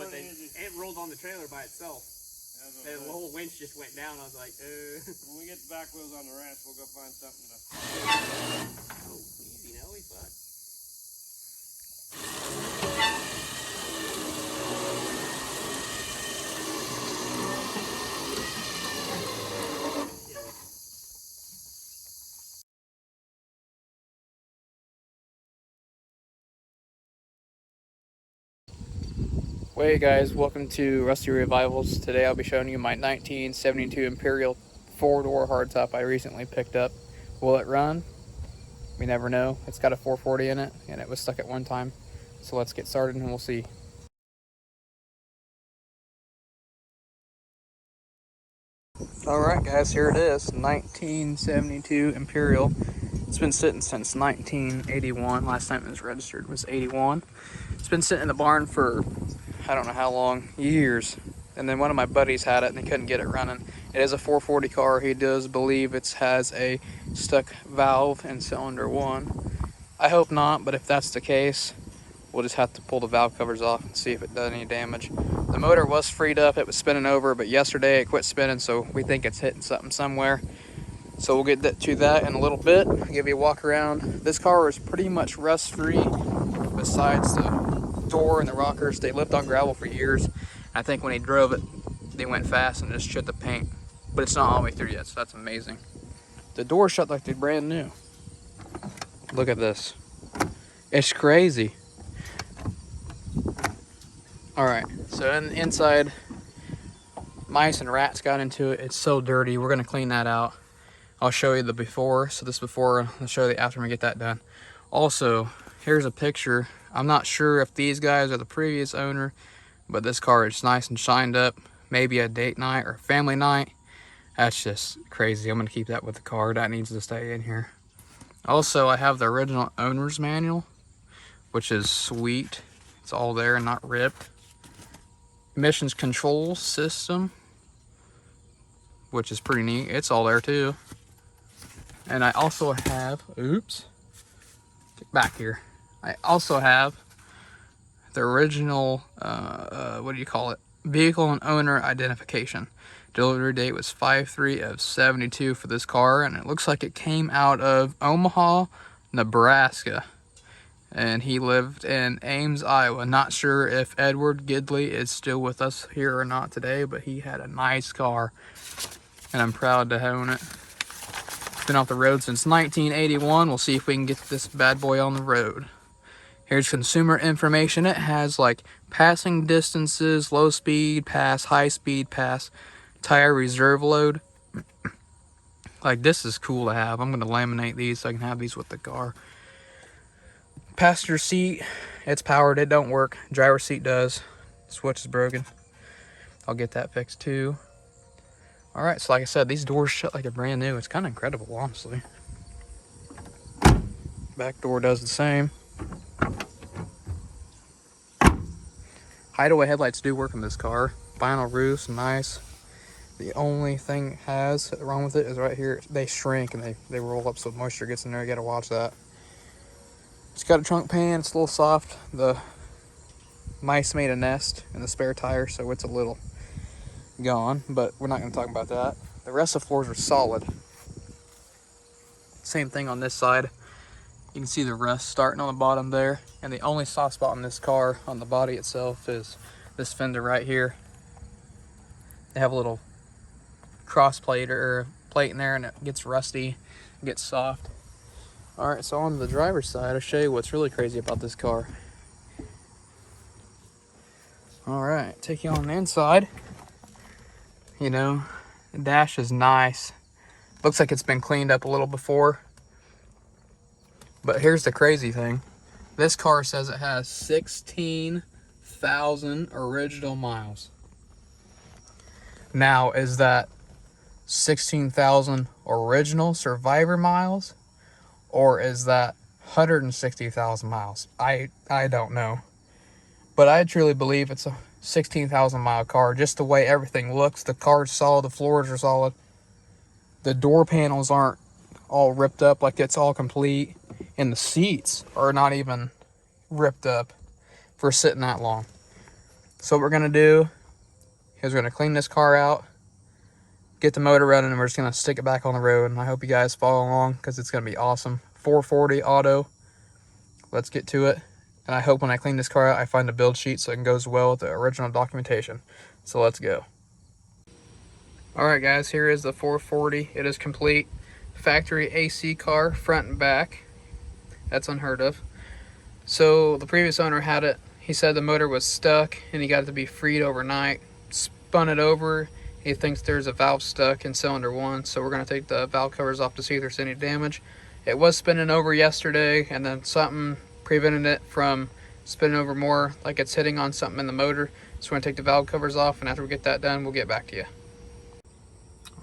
but then it rolled on the trailer by itself. The whole winch just went down. I was like, When we get the back wheels on the ranch, we'll go find something to... Oh, easy, Nelly, fuck. Hey guys, welcome to Rusty Revivals. Today I'll be showing you my 1972 Imperial 4-door hardtop I recently picked up. Will it run? We never know. It's got a 440 in it and it was stuck at one time. So let's get started and we'll see. Alright guys, here it is. 1972 Imperial. It's been sitting since 1981. Last time it was registered was 81. It's been sitting in the barn for I don't know how long, years. And then one of my buddies had it and they couldn't get it running. It is a 440 car. He does believe it has a stuck valve in cylinder 1. I hope not, but if that's the case, we'll just have to pull the valve covers off and see if it does any damage. The motor was freed up, it was spinning over, but yesterday it quit spinning, so we think it's hitting something somewhere. So we'll get to that in a little bit. I'll give you a walk around. This car is pretty much rust-free, besides the door and the rockers. They lived on gravel for years. I think when he drove it, they went fast and just chipped the paint. But it's not all the way through yet, so that's amazing. The door shut like they're brand new. Look at this. It's crazy. Alright, so inside, mice and rats got into it. It's so dirty. We're going to clean that out. I'll show you the before. So this before, I'll show you the after when we get that done. Also, here's a picture. I'm not sure if these guys are the previous owner, but this car is nice and shined up. Maybe a date night or family night. That's just crazy. I'm going to keep that with the car. That needs to stay in here. Also, I have the original owner's manual, which is sweet. It's all there and not ripped. Emissions control system, which is pretty neat. It's all there too. And I also have, oops, get back here. I also have the original, what do you call it? Vehicle and owner identification. Delivery date was 5/3/72 for this car, and it looks like it came out of Omaha, Nebraska. And he lived in Ames, Iowa. Not sure if Edward Gidley is still with us here or not today, but he had a nice car, and I'm proud to own it. It's been off the road since 1981. We'll see if we can get this bad boy on the road. Here's consumer information. It has like passing distances, low speed pass, high speed pass, tire reserve load. Like, this is cool to have. I'm going to laminate these so I can have these with the car. Passenger seat, it's powered. It don't work. Driver seat does. Switch is broken. I'll get that fixed too. Alright, so like I said, these doors shut like they're brand new. It's kind of incredible, honestly. Back door does the same. Hideaway headlights do work on this car. Vinyl roofs, nice. The only thing it has wrong with it is right here. They shrink and they roll up so moisture gets in there. You gotta watch that. It's got a trunk pan. It's a little soft. The mice made a nest in the spare tire, so it's a little gone, but we're not going to talk about that. The rest of the floors are solid. Same thing on this side. You can see the rust starting on the bottom there, and the only soft spot on this car on the body itself is this fender right here. They have a little cross plate or plate in there, and it gets rusty, gets soft. Alright, so on the driver's side, I'll show you what's really crazy about this car. Alright, take you on the inside. You know, the dash is nice. Looks like it's been cleaned up a little before. But here's the crazy thing. This car says it has 16,000 original miles. Now, is that 16,000 original survivor miles? Or is that 160,000 miles? I don't know. But I truly believe it's a 16,000 mile car. Just the way everything looks. The car's solid. The floors are solid. The door panels aren't all ripped up like it's all complete. And the seats are not even ripped up for sitting that long. So what we're gonna do is we're gonna clean this car out, get the motor running, and we're just gonna stick it back on the road. And I hope you guys follow along because it's gonna be awesome. 440 auto. Let's get to it. And I hope when I clean this car out, I find a build sheet so it can go as well with the original documentation. So let's go. Alright guys, here is the 440. It is complete. Factory AC car, front and back. That's unheard of. So the previous owner had it. He said the motor was stuck and he got it to be freed overnight. Spun it over. He thinks there's a valve stuck in cylinder 1, so we're going to take the valve covers off to see if there's any damage. It was spinning over yesterday, and then something prevented it from spinning over more, like it's hitting on something in the motor. So we're going to take the valve covers off, and after we get that done, we'll get back to you.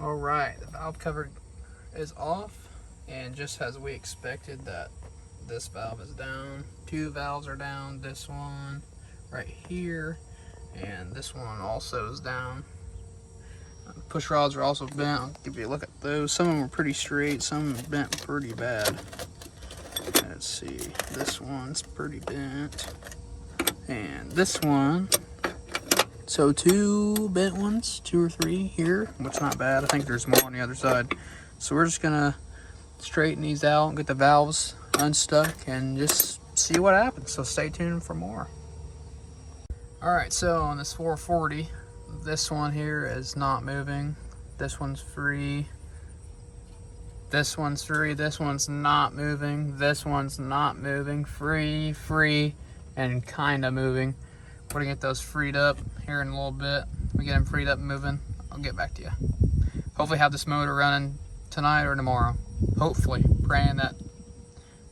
Alright, the valve cover is off, and just as we expected, that this valve is down. 2 valves are down, this one right here, and this one also is down. Push rods are also bent. I'll give you a look at those. Some of them are pretty straight, some bent pretty bad. Let's see, this one's pretty bent, and this one. So 2 bent ones, 2 or 3 here, which is not bad. I think there's more on the other side. So we're just gonna straighten these out, get the valves unstuck, and just see what happens. So stay tuned for more. All right, so on this 440, this one here is not moving. This one's free. This one's free. This one's not moving. This one's not moving. Free, and kind of moving. We're gonna get those freed up here in a little bit. We get them freed up and moving, I'll get back to you. Hopefully have this motor running tonight or tomorrow. Hopefully, praying that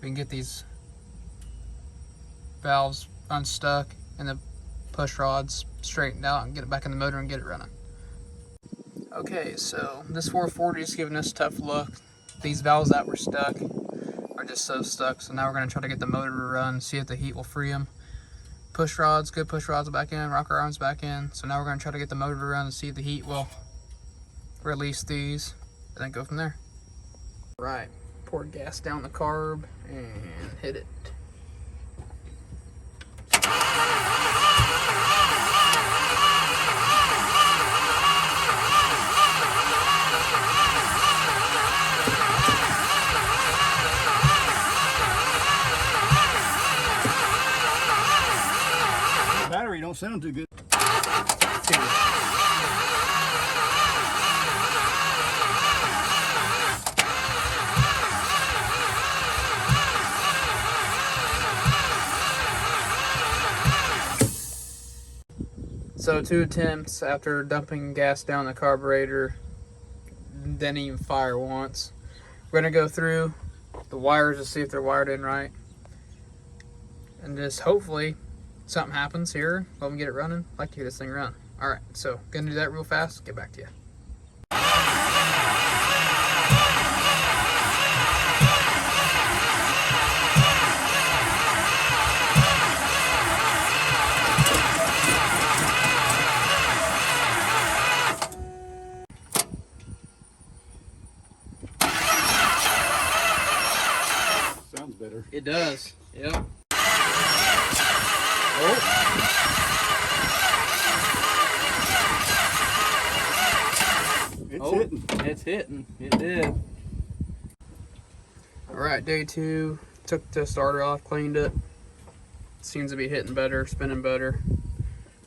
we can get these valves unstuck and the push rods straightened out and get it back in the motor and get it running. Okay, so this 440 is giving us a tough look. These valves that were stuck are just so stuck, so now we're going to try to get the motor to run, see if the heat will free them. Push rods, good push rods back in, rocker arms back in. So now we're going to try to get the motor to run and see if the heat will release these, and then go from there. Right, poured gas down the carb and hit it. Battery don't sound too good. So 2 attempts after dumping gas down the carburetor, didn't even fire once. We're gonna go through the wires to see if they're wired in right, and just hopefully something happens here. Let me get it running. I'd like to hear this thing run. All right, so gonna do that real fast. Get back to you. Sounds better. It does. Yep. Oh. It's hitting. It's hitting. It did. All right, day 2. Took the starter off, cleaned it. Seems to be hitting better, spinning better.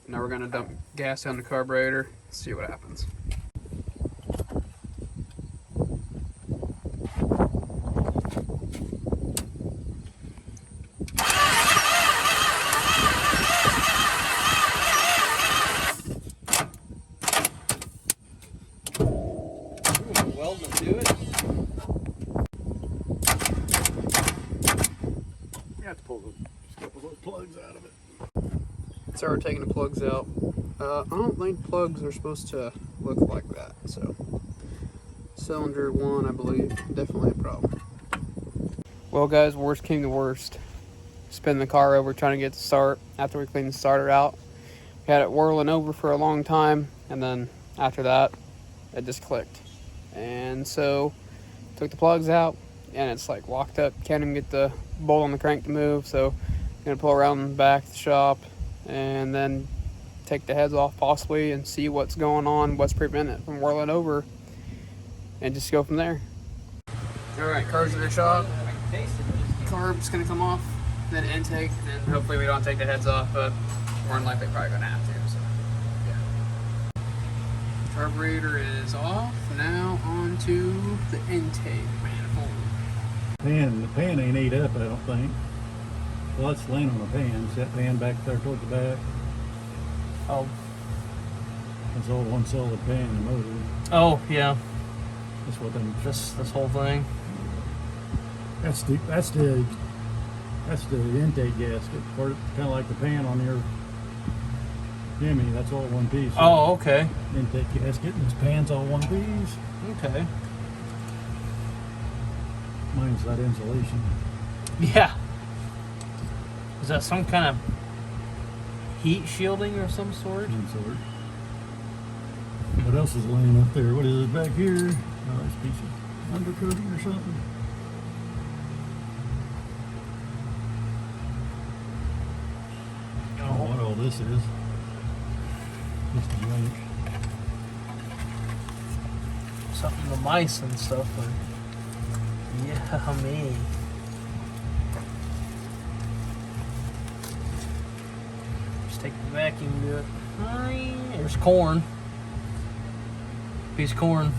Now we're gonna dump gas down the carburetor, see what happens. Welding to it. You have to pull just a couple of those plugs out of it. Started taking the plugs out. I don't think plugs are supposed to look like that. So, cylinder 1, I believe, definitely a problem. Well, guys, worst came to worst. Spin the car over trying to get the start. After we cleaned the starter out, we had it whirling over for a long time, and then after that, it just clicked. And so, took the plugs out, and it's like locked up. Can't even get the bolt on the crank to move. So, I'm gonna pull around the back of the shop, and then take the heads off possibly and see what's going on, what's preventing it from whirling over, and just go from there. All right, carb's in the shop. Carb's gonna come off, then intake, and hopefully we don't take the heads off, but more than likely probably gonna have to. So yeah. Carburetor is off. Now on to the intake manifold. The pan ain't ate up, I don't think. Well, it's laying on the pan. Is that pan back there toward the back? Oh. It's all one solid pan, the motor. Oh, yeah. That's what them. This whole thing. That's the intake gasket. Kind of like the pan on your Jimmy. That's all one piece. Oh, okay. Intake gasket, and this pan's all one piece. Okay. Mine's that insulation. Yeah. Is that some kind of heat shielding or some sort? Some sort. What else is laying up there? What is it back here? Oh, it's a piece of undercoating or something. I don't know what all this is. Just junk. Something with mice and stuff. But yummy. Just take the vacuum and do it. There's corn. Piece of corn.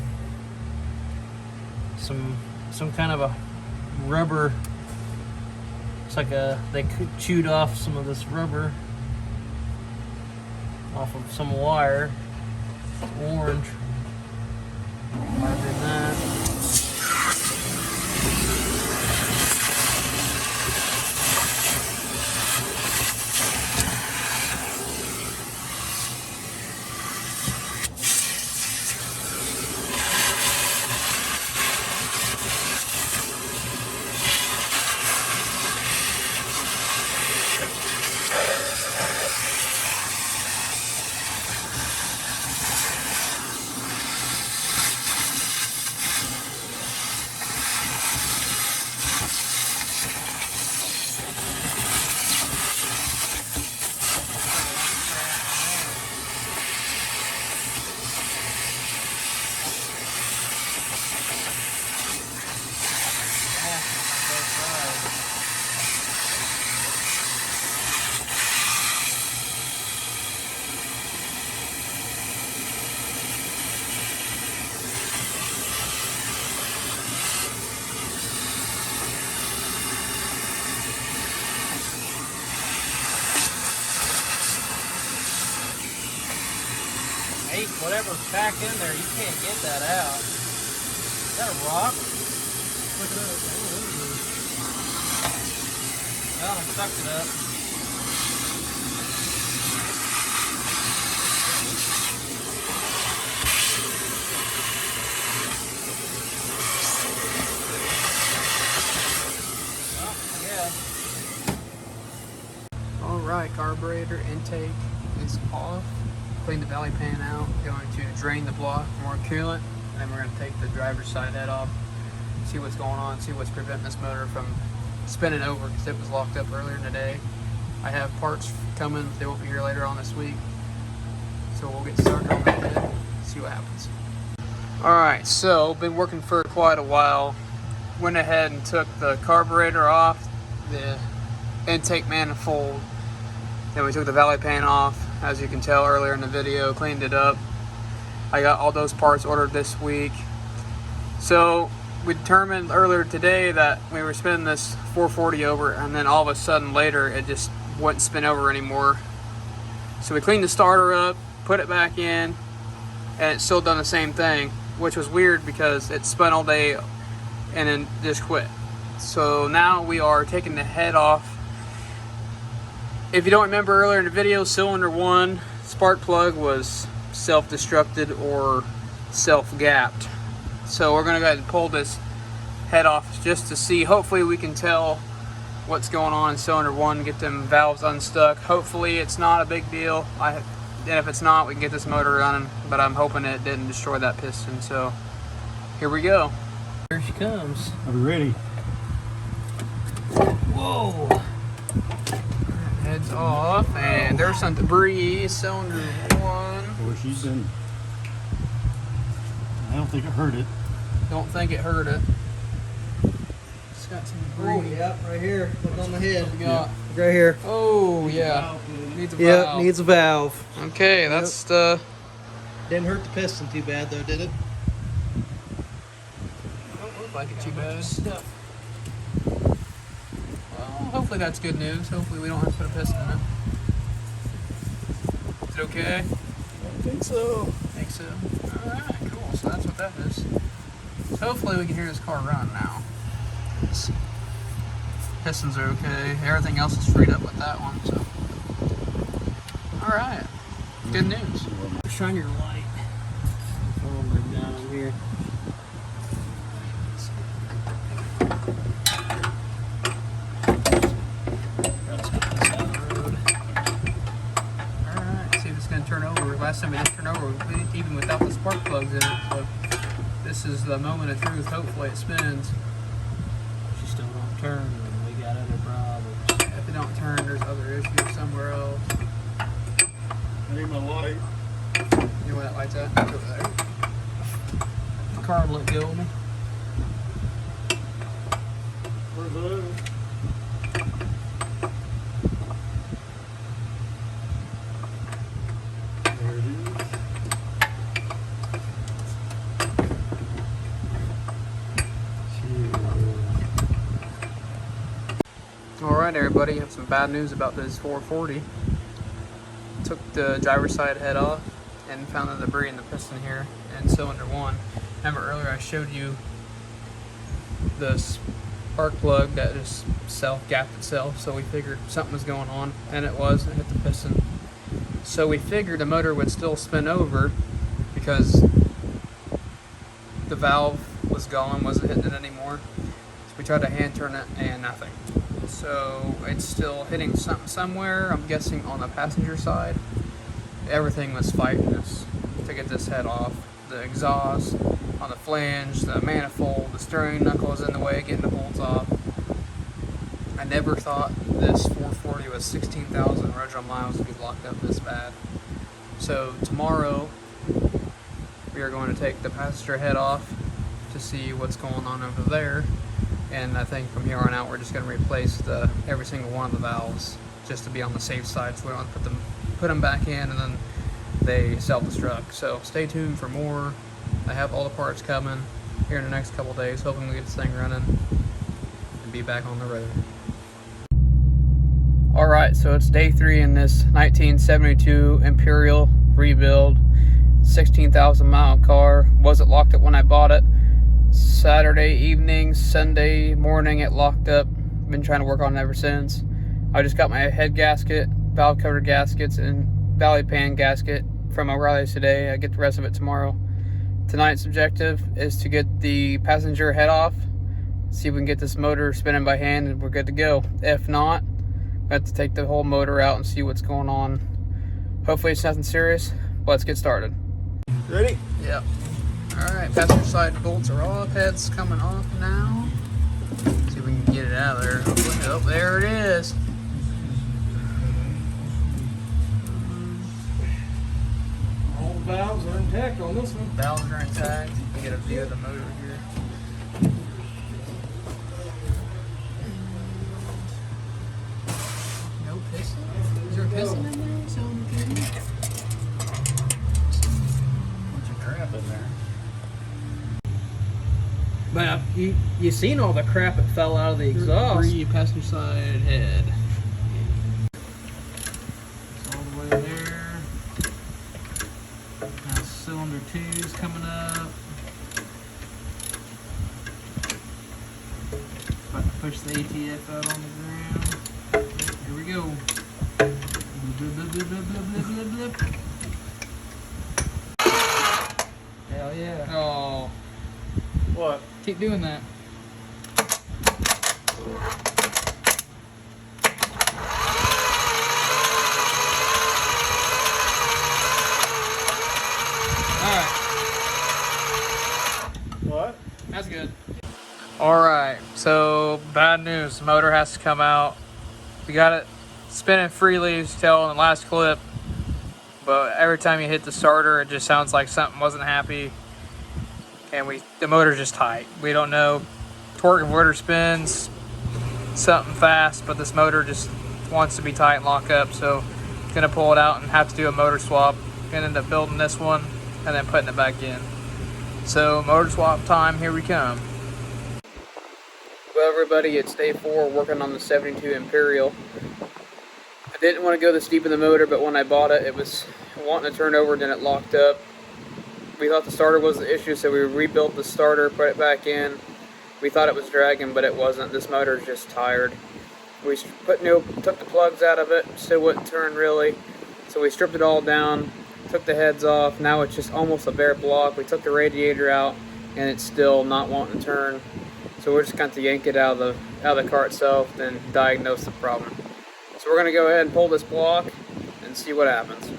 Some kind of a rubber. It's like they chewed off some of this rubber off of some wire. Orange. Other than that. Hey, whatever's packed in there, you can't get that out. Is that a rock? Look at that. Well, I sucked it up. Oh, yeah. All right, carburetor intake is off. Clean the valley pan out, going to drain the block for more coolant, and then we're going to take the driver's side head off, see what's going on, see what's preventing this motor from spinning over because it was locked up earlier in the day. I have parts coming, they will be here later on this week, so we'll get started on that head, see what happens. Alright, so been working for quite a while. Went ahead and took the carburetor off, the intake manifold, then we took the valley pan off. As you can tell earlier in the video, cleaned it up. I got all those parts ordered this week. So we determined earlier today that we were spinning this 440 over, and then all of a sudden later it just wouldn't spin over anymore. So we cleaned the starter up, put it back in, and it's still done the same thing, which was weird because it spun all day and then just quit. So now we are taking the head off. If you don't remember earlier in the video, cylinder 1 spark plug was self-destructed or self-gapped. So we're going to go ahead and pull this head off just to see. Hopefully we can tell what's going on in cylinder 1, get them valves unstuck. Hopefully it's not a big deal. And if it's not, we can get this motor running, but I'm hoping it didn't destroy that piston. So here we go. Here she comes. Are we ready? Whoa! Head's off, and there's some debris. Cylinder 1. Where she's in. I don't think it hurt it. Don't think it hurt it. It's got some debris. Oh, yep, right here. Look on the head. We got. Right here. Oh yeah. Needs a Yep, valve. needs a valve. Okay, that's the. Didn't hurt the piston too bad though, did it? Don't look like it too bad. Well, hopefully that's good news. Hopefully we don't have to put a piston in it. Is it okay? I think so. Think so. Alright, cool. So that's what that is. So hopefully we can hear this car run now. Pistons are okay. Everything else is freed up with that one, so. Alright. Good news. Shine your light. Oh my god, I'm here. Alright, see if it's going to turn over. Last time it didn't turn over, even without the spark plugs in it. So this is the moment of truth. Hopefully it spins. She still don't turn, and we got other problems. If it don't turn, there's other issues somewhere else. I need my light. You know where that light's at? It's over there. The car will let go of me. Where's the other? There it is. Alright everybody, I have some bad news about this 440. Took the driver's side head off and found the debris in the piston here in cylinder 1. Remember earlier I showed you the spark plug that just self-gapped itself, so we figured something was going on, and it was. It hit the piston. So we figured the motor would still spin over because the valve was gone, wasn't hitting it anymore. So we tried to hand turn it and nothing. So it's still hitting something somewhere, I'm guessing on the passenger side. Everything was fighting us to get this head off. The exhaust, on the flange, the manifold, the steering knuckle is in the way, getting the bolts off. I never thought this 440 with 16,000 original miles would be locked up this bad. So tomorrow we are going to take the passenger head off to see what's going on over there. And I think from here on out, we're just going to replace every single one of the valves just to be on the safe side, so we don't have to put them back in and then they self-destruct. So stay tuned for more. I have all the parts coming here in the next couple days. Hoping we get this thing running and be back on the road. All right, so it's day 3 in this 1972 Imperial rebuild, 16,000 mile car. Wasn't locked up when I bought it. Saturday evening, Sunday morning it locked up. Been trying to work on it ever since. I just got my head gasket, valve cover gaskets, and valley pan gasket from O'Reilly's today. I get the rest of it tomorrow. Tonight's objective is to get the passenger head off, see if we can get this motor spinning by hand, and we're good to go. If not, we have to take the whole motor out and see what's going on. Hopefully it's nothing serious, but let's get started. Ready? Yep. Alright, passenger side bolts are off, head's coming off now. See if we can get it out of there. Oh, there it is. All the valves are intact on this one. Valves are intact. You can get a view of the motor here. No piston? Is there a piston in there? Sound good? Bunch of crap in there. But you seen all the crap that fell out of the exhaust. Free passenger side head. It's all the way there. Now cylinder 2's coming up. About to push the ATF out on the ground. Here we go. Blip, blip, blip, blip, blip, blip, blip, blip. Hell yeah. Oh, What? keep doing that. Alright, What? that's good. Alright, so bad news. The motor has to come out. We got it spinning freely as you tell in the last clip. But every time you hit the starter, it just sounds like something wasn't happy. And the motor's just tight. We don't know. Torque converter spins something fast, but this motor just wants to be tight and lock up. So gonna pull it out and have to do a motor swap. Gonna end up building this one and then putting it back in. So motor swap time, here we come. Well everybody, it's day 4 working on the 72 Imperial. I didn't want to go this deep in the motor, but when I bought it, it was wanting to turn over, then it locked up. We thought the starter was the issue, so we rebuilt the starter, put it back in. We thought it was dragging, but it wasn't. This motor is just tired. We took the plugs out of it, still wouldn't turn really. So we stripped it all down, took the heads off. Now it's just almost a bare block. We took the radiator out, and it's still not wanting to turn. So we're just going to yank it out of the car itself, then diagnose the problem. So we're going to go ahead and pull this block and see what happens.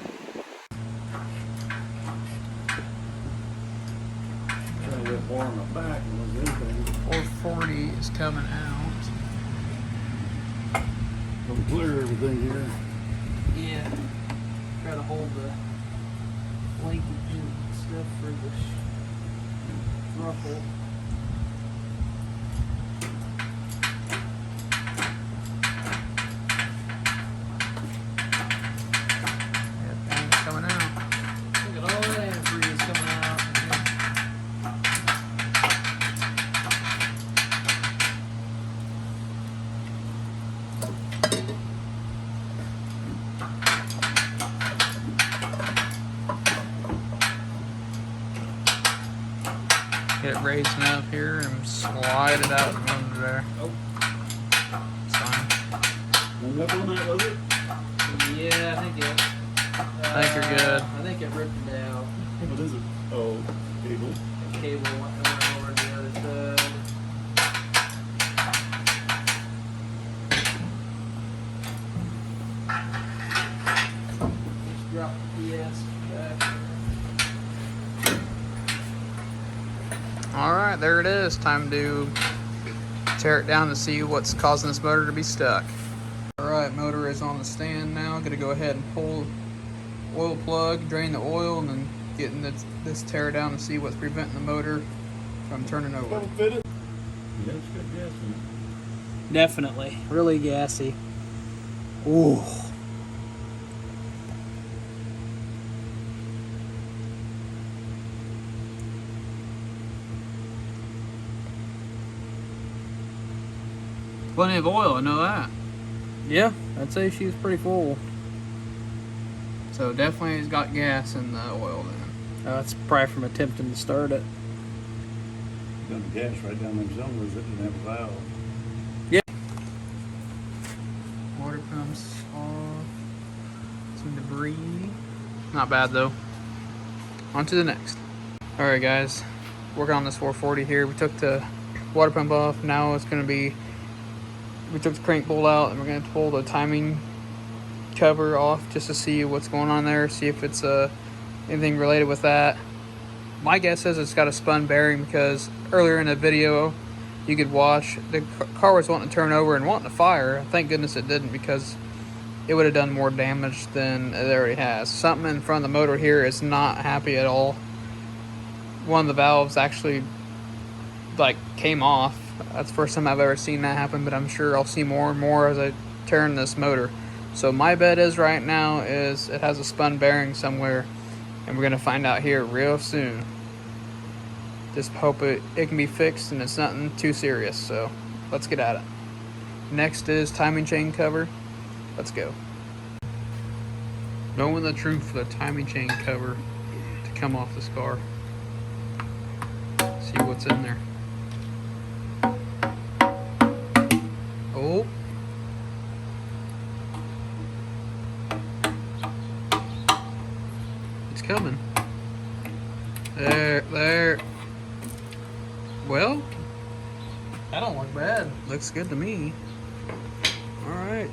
Got a bit more on the back than was anything. 440 is coming out. Don't clear everything here. Yeah. Try to hold the linkage and stuff for this ruffle. Coming out. Look at all that antifreeze coming out. Get it raising up here and slide it out from under there. Oh. Hung up on that, was it? Yeah, I think it. I think you're good. I think it ripped it out. What is it? Oh, cable. The cable went over to the other side. Just drop the PS back. Alright, there it is. Time to tear it down to see what's causing this motor to be stuck. Alright, motor is on the stand now. Gonna go ahead and pull oil plug, drain the oil, and then getting this tear down to see what's preventing the motor from turning over. Don't fit it. Yeah, it's got gas in it. Definitely. Really gassy. Ooh. Plenty of oil, I know that. Yeah, I'd say she was pretty full. So definitely it's got gas in the oil then. That's probably from attempting to start it. Got the gas right down them cylinders that didn't have a valve. Yeah. Water pumps off. Some debris. Not bad though. On to the next. Alright guys, working on this 440 here. We took the water pump off. Now it's going to be, we took the crank bolt out and we're going to pull the timing cover off just to see what's going on there, see if it's anything related with that. My guess is it's got a spun bearing, because earlier in the video you could watch the car was wanting to turn over and wanting to fire. Thank goodness it didn't, because it would have done more damage than it already has. Something in front of the motor here is not happy at all. One of the valves actually came off. That's the first time I've ever seen that happen, but I'm sure I'll see more and more as I turn this motor. So my bet is right now is it has a spun bearing somewhere, and we're gonna find out here real soon. Just hope it can be fixed and it's nothing too serious. So let's get at it. Next is timing chain cover. Let's go. Knowing the truth for the timing chain cover to come off this car. See what's in there. Oh. It's coming. There. Well, That don't look bad. looks good to me. Alright.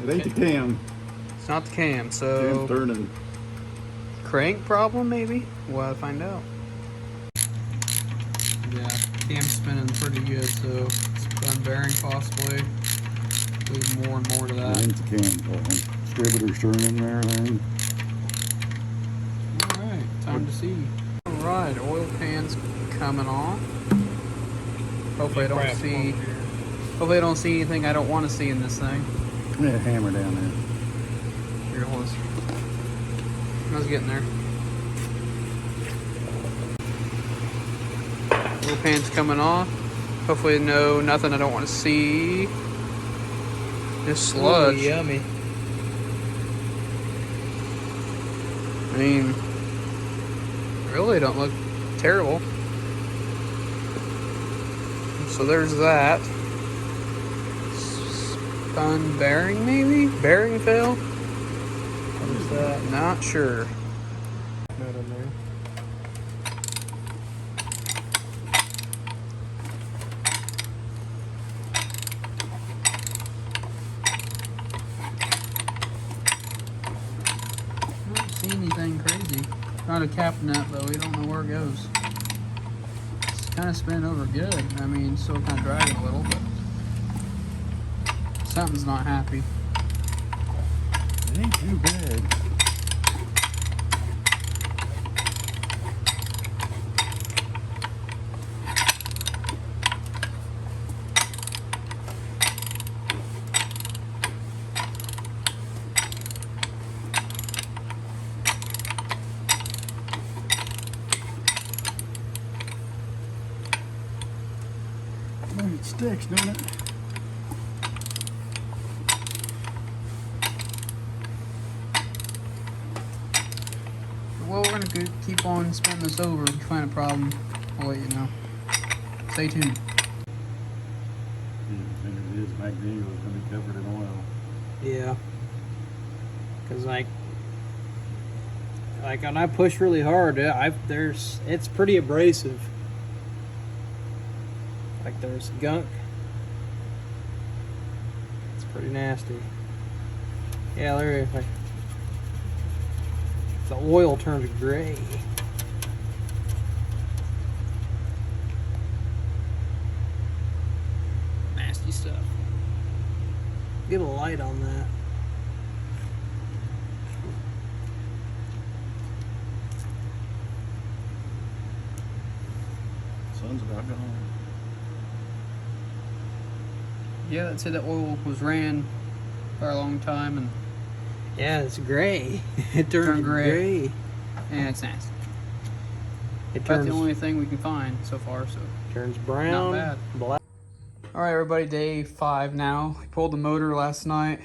It ain't the cam. It's not the cam, Cam's so turning. crank problem maybe? We'll have to find out. Yeah, cam's spinning pretty good, so spun bearing possibly. There's more and more to I that. think the can distributor's turning and everything. Alright, time to see. Alright, oil pan's coming off. Hopefully I don't see. Hopefully I don't see anything I don't want to see in this thing. Yeah, hammer down there. Here, hold this. I was getting there. Oil pan's coming off. Hopefully no, nothing I don't want to see. Just sludge. Ooh, yummy. I mean, really don't look terrible. So there's that. Spun bearing, maybe? Bearing fail? What is that? Not sure. Not in there. I don't see anything crazy. Found a cap nut, but we don't know where it goes. It's kind of spinning over good. I mean, still kind of dragging a little, but something's not happy. It ain't too bad. It sticks, don't it? Well, we're gonna keep on spinning this over. If you find a problem, I'll let you know. Stay tuned. I think it is. Magneto is going to be covered in oil. Yeah. Cause like when I push really hard, it's pretty abrasive. Like there's gunk. It's pretty nasty. Yeah, there. Like, the oil turns gray. Nasty stuff. Get a light on that. Sun's about gone. Yeah, that said that oil was ran for a long time, and Yeah, it's gray. It turned gray. and it's nasty. It That's turns the only thing we can find so far, so. turns brown. Not bad. Black. Alright everybody, day 5 now. We pulled the motor last night.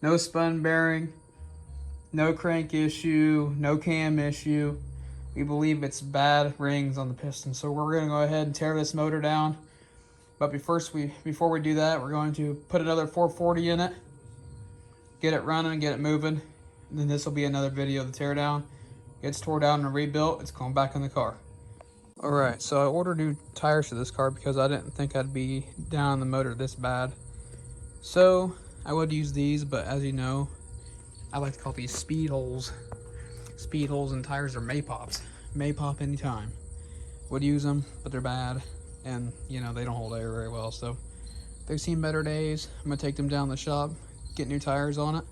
No spun bearing, no crank issue, no cam issue. We believe it's bad rings on the piston. So we're going to go ahead and tear this motor down. But before we do that, we're going to put another 440 in it. Get it running, get it moving. And then this will be another video of the teardown. Gets tore down and rebuilt. It's going back in the car. Alright, so I ordered new tires for this car because I didn't think I'd be down on the motor this bad. So I would use these, but as you know, I like to call these speed holes. Speed holes in tires are Maypops. May pop anytime. Would use them, but they're bad. And, you know, they don't hold air very well. So they've seen better days. I'm going to take them down to the shop, get new tires on it.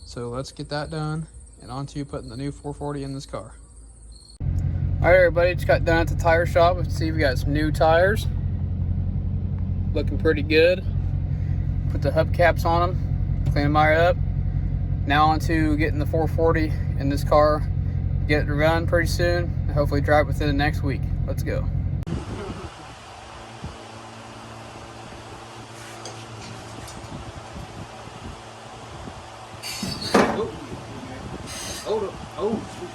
So let's get that done. And on to putting the new 440 in this car. Alright everybody, just got done at the tire shop. Let's see, we got some new tires. Looking pretty good. Put the hubcaps on them, clean them right up. Now on to getting the 440 in this car. Get it to run pretty soon, and hopefully drive within the next week. Let's go. Hold up. Oh, shoot.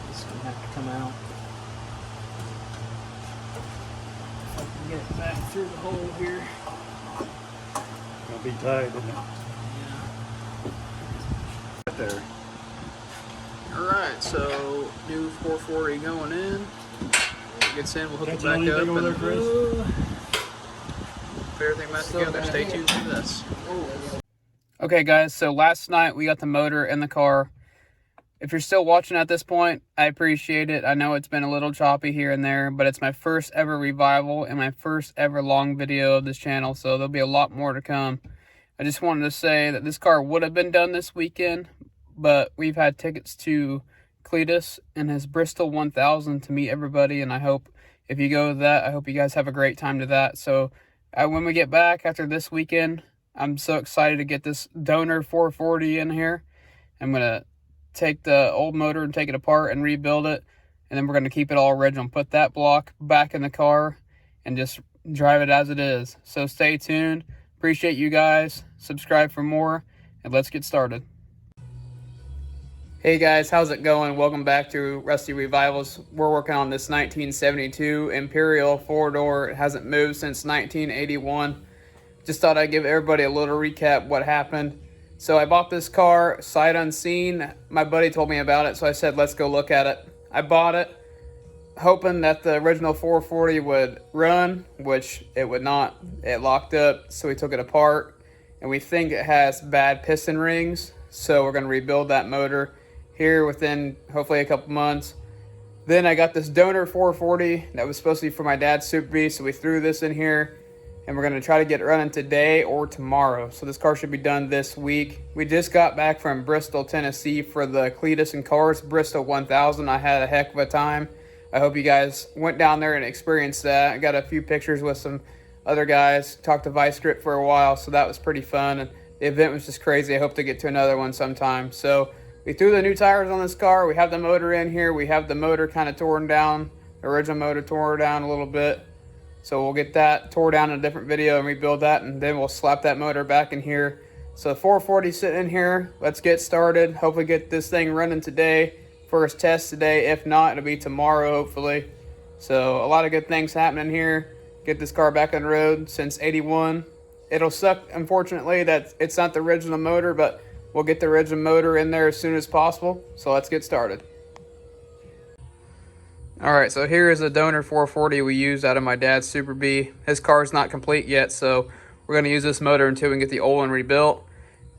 This is going to have to come out. If I can get it back through the hole here. Gonna be tight, isn't it? Right there. Alright, so new 440 going in. When it gets in, we'll hook it Catching back anything up over and there, Chris? put everything back So together. Stay bad. tuned for this. Oh, Okay guys, so last night we got the motor in the car. If you're still watching at this point, I appreciate it. I know it's been a little choppy here and there, but it's my first ever revival and my first ever long video of this channel, so there'll be a lot more to come. I just wanted to say that this car would have been done this weekend, but we've had tickets to Cletus and his Bristol 1000 to meet everybody, and I hope if you go to that, I hope you guys have a great time to that. So when we get back after this weekend, I'm so excited to get this donor 440 in here. I'm going to take the old motor and take it apart and rebuild it, and then we're going to keep it all original, put that block back in the car and just drive it as it is. So stay tuned. Appreciate you guys. Subscribe for more, and let's get started. Hey guys, how's it going? Welcome back to Rusty Revivals. We're working on this 1972 Imperial 4-door. It hasn't moved since 1981. Just thought I'd give everybody a little recap what happened. So I bought this car sight unseen. My buddy told me about it, so I said let's go look at it. I bought it hoping that the original 440 would run, which it would not. It locked up, so we took it apart, and we think it has bad piston rings, so we're going to rebuild that motor here within hopefully a couple months. Then I got this donor 440 that was supposed to be for my dad's Super B, so we threw this in here, and we're going to try to get it running today or tomorrow. So this car should be done this week. We just got back from Bristol, Tennessee for the Cletus and Cars Bristol 1000. I had a heck of a time. I hope you guys went down there and experienced that. I got a few pictures with some other guys, talked to Vice Grip for a while, so that was pretty fun. And the event was just crazy. I hope to get to another one sometime. So we threw the new tires on this car. We have the motor in here. We have the motor kind of torn down. The original motor tore down a little bit. So we'll get that tore down in a different video and rebuild that, and then we'll slap that motor back in here. So the 440 sitting in here. Let's get started. Hopefully get this thing running today. First test today. If not, it'll be tomorrow hopefully. So a lot of good things happening here. Get this car back on the road since 81. It'll suck, unfortunately, that it's not the original motor, but we'll get the original motor in there as soon as possible. So let's get started. Alright, so here is a donor 440 we used out of my dad's Super B. His car is not complete yet, so we're going to use this motor until we can get the old one rebuilt.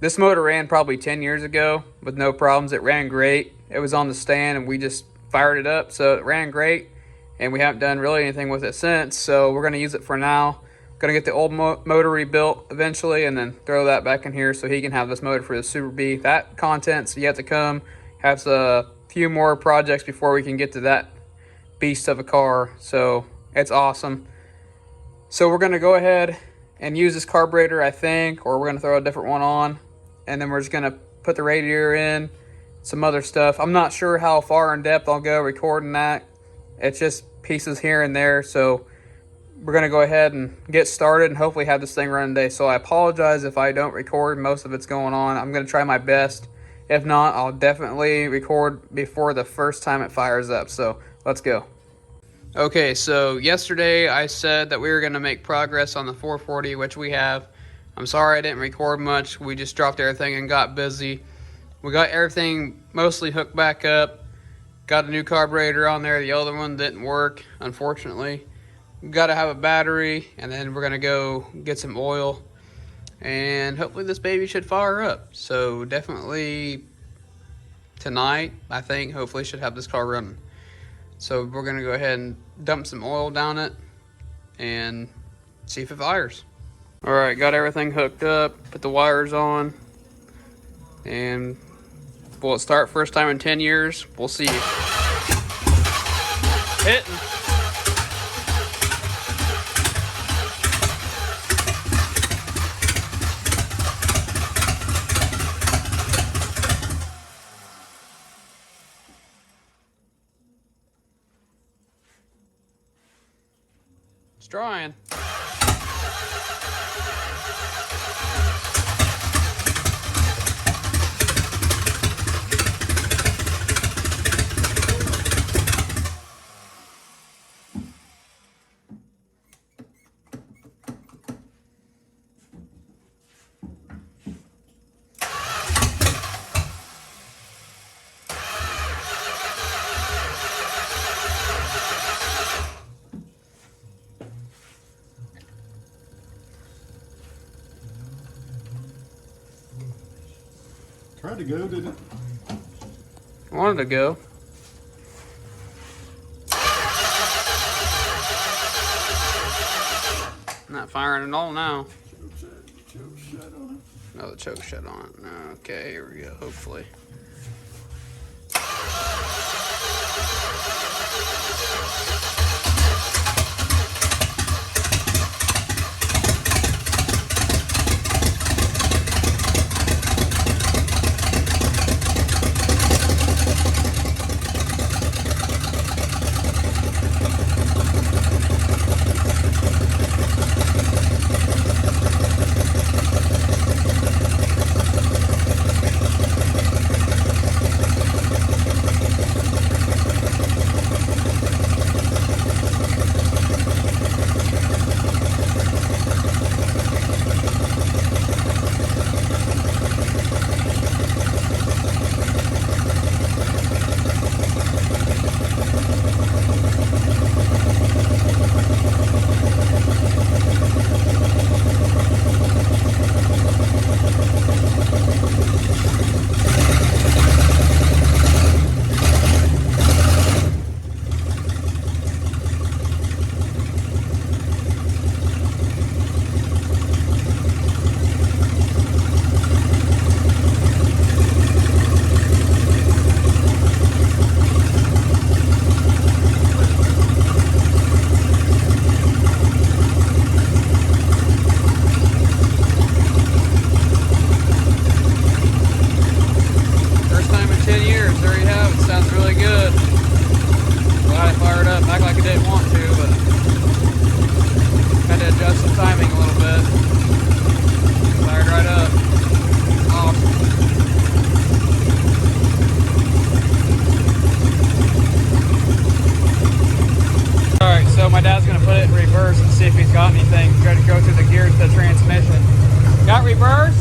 This motor ran probably 10 years ago with no problems. It ran great. It was on the stand and we just fired it up, so it ran great. And we haven't done really anything with it since, so we're going to use it for now. Going to get the old motor rebuilt eventually and then throw that back in here so he can have this motor for the Super B. That content's yet to come. Has a few more projects before we can get to that beast of a car, so it's awesome. So we're going to go ahead and use this carburetor, I think, or we're going to throw a different one on, and then we're just going to put the radiator in, some other stuff. I'm not sure how far in depth I'll go recording that. It's just pieces here and there, so we're going to go ahead and get started and hopefully have this thing running today. So I apologize if I don't record. Most of it's going on. I'm going to try my best. If not, I'll definitely record before the first time it fires up. So let's go. Okay, so yesterday I said that we were going to make progress on the 440, which we have. I'm sorry I didn't record much. We just dropped everything and got busy. We got everything mostly hooked back up. Got a new carburetor on there. The other one didn't work, unfortunately. Got to have a battery, and then we're going to go get some oil. And hopefully this baby should fire up. So definitely tonight, I think, hopefully should have this car running. So we're going to go ahead and dump some oil down it and see if it fires. Alright, got everything hooked up, put the wires on, and will it start first time in 10 years? We'll see. Hitting. It's drying. Tried to go, did it? Wanted to go. Not firing at all now. Choke shut on it. No, the choke shut on it. Okay, here we go. Hopefully. See if he's got anything. Try to go through the gears to the transmission. Got reverse?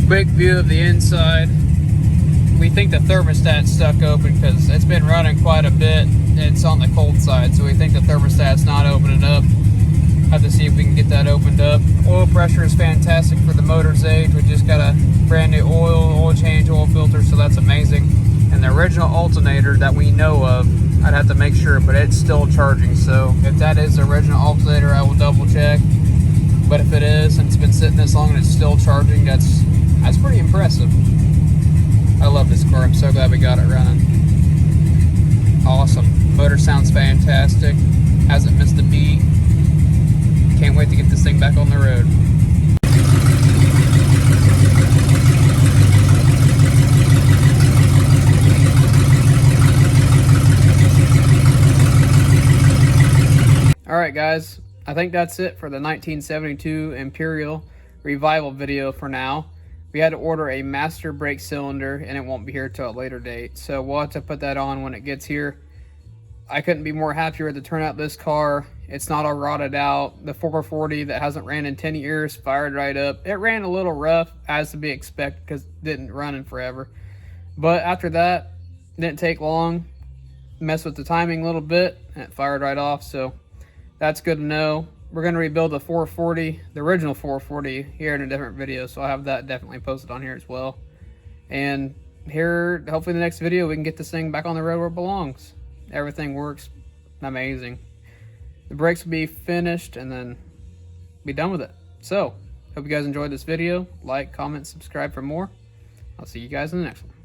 Quick view of the inside. We think the thermostat's stuck open because it's been running quite a bit. It's on the cold side, so we think the thermostat's not opening up. Have to see if we can get that opened up. Oil pressure is fantastic for the motor's age. We just got a brand new oil change, oil filter, so that's amazing. And the original alternator that we know of, I'd have to make sure, but it's still charging. So if that is the original alternator, I will double check. But if it is, and it's been sitting this long and it's still charging, that's pretty impressive. I love this car. I'm so glad we got it running. Awesome. Motor sounds fantastic. Hasn't missed a beat. Can't wait to get this thing back on the road. Alright guys, I think that's it for the 1972 Imperial revival video for now. We had to order a master brake cylinder and it won't be here till a later date, so we'll have to put that on when it gets here. I couldn't be more happier with the turnout of this car. It's not all rotted out. The 440 that hasn't ran in 10 years fired right up. It ran a little rough, as to be expected, because it didn't run in forever. But after that, it didn't take long. Messed with the timing a little bit and it fired right off, so that's good to know. We're going to rebuild the 440, the original 440, here in a different video, so I'll have that definitely posted on here as well. And here, hopefully in the next video, we can get this thing back on the road where it belongs. Everything works amazing. The brakes will be finished and then be done with it. So, hope you guys enjoyed this video. Like, comment, subscribe for more. I'll see you guys in the next one.